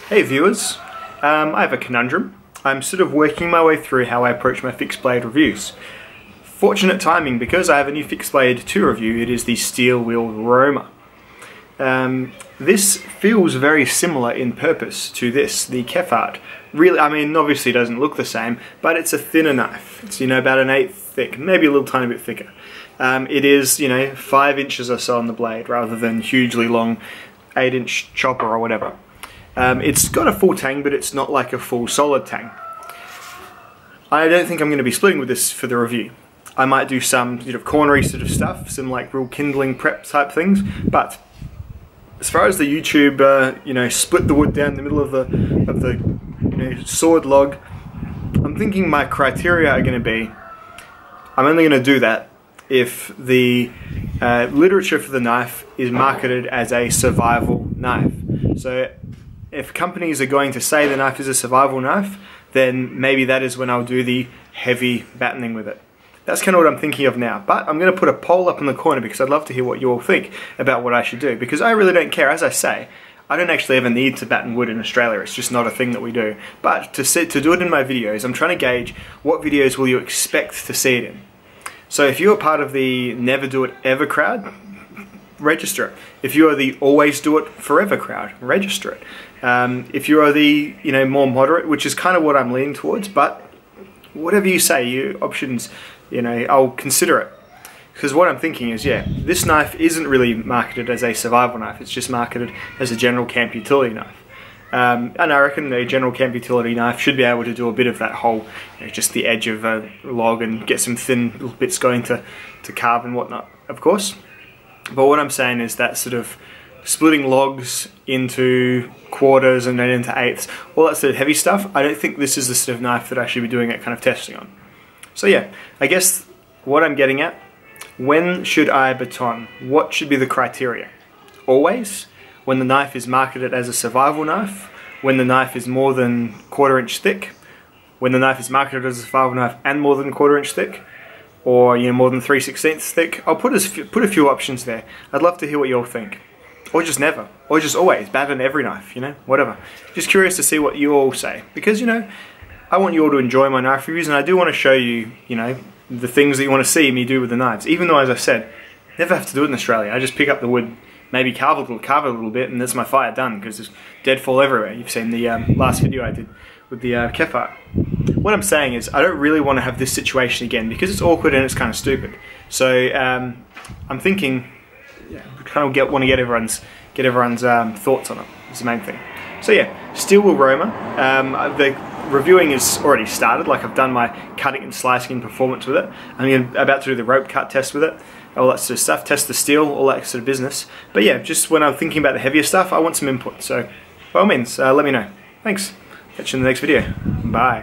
Hey viewers, I have a conundrum. I'm sort of working my way through how I approach my fixed blade reviews. Fortunate timing, because I have a new fixed blade to review. It is the steel wheel Roma. This feels very similar in purpose to this, the Kefart. Really, I mean, obviously it doesn't look the same, but it's a thinner knife. It's, about an 1/8 thick, maybe a little tiny bit thicker. It is, 5 inches or so on the blade, rather than hugely long 8-inch chopper or whatever. It's got a full tang, but it's not like a full solid tang. I don't think I'm going to be splitting with this for the review. I might do some cornery sort of stuff, some like real kindling prep type things, but as far as the YouTube, split the wood down the middle of the sword log, I'm thinking my criteria are going to be, I'm only going to do that if the literature for the knife is marketed as a survival knife. So if companies are going to say the knife is a survival knife, then maybe that is when I'll do the heavy batoning with it. That's kind of what I'm thinking of now. But I'm going to put a poll up in the corner because I'd love to hear what you all think about what I should do. Because I really don't care. As I say, I don't actually ever need to batten wood in Australia. It's just not a thing that we do. But to do it in my videos, I'm trying to gauge what videos will you expect to see it in. So if you're part of the never do it ever crowd, register it. If you are the always do it forever crowd, register it. If you are the more moderate, which is kind of what I'm leaning towards, but whatever you say, your options, I'll consider it. Because what I'm thinking is, this knife isn't really marketed as a survival knife. It's just marketed as a general camp utility knife. And I reckon a general camp utility knife should be able to do a bit of that whole, just the edge of a log and get some thin little bits going to carve and whatnot, of course. But what I'm saying is that sort of splitting logs into quarters and then into eighths, all that sort of heavy stuff, I don't think this is the sort of knife that I should be doing that kind of testing on. So yeah, I guess what I'm getting at, when should I baton? What should be the criteria? Always? When the knife is marketed as a survival knife? When the knife is more than 1/4 inch thick? When the knife is marketed as a survival knife and more than 1/4 inch thick? Or more than 3/16 thick? I'll put a few options there. I'd love to hear what you all think. Or just never. Or just always. Batten every knife, whatever. Just curious to see what you all say. Because, I want you all to enjoy my knife reviews, and I do want to show you, the things that you want to see me do with the knives. Even though, as I said, never have to do it in Australia. I just pick up the wood, maybe carve it a little bit, and that's my fire done, because there's deadfall everywhere. You've seen the last video I did with the Kefart. What I'm saying is, I don't really want to have this situation again, because it's awkward and it's kind of stupid. So, I'm thinking, kind of want to get everyone's thoughts on it. Is the main thing. So yeah, steel wheel Roma. The reviewing is already started. Like, I've done my cutting and slicing and performance with it. I'm about to do the rope cut test with it, all that sort of stuff. Test the steel, all that sort of business. But yeah, just when I'm thinking about the heavier stuff, I want some input. So by all means, let me know. Thanks. Catch you in the next video. Bye.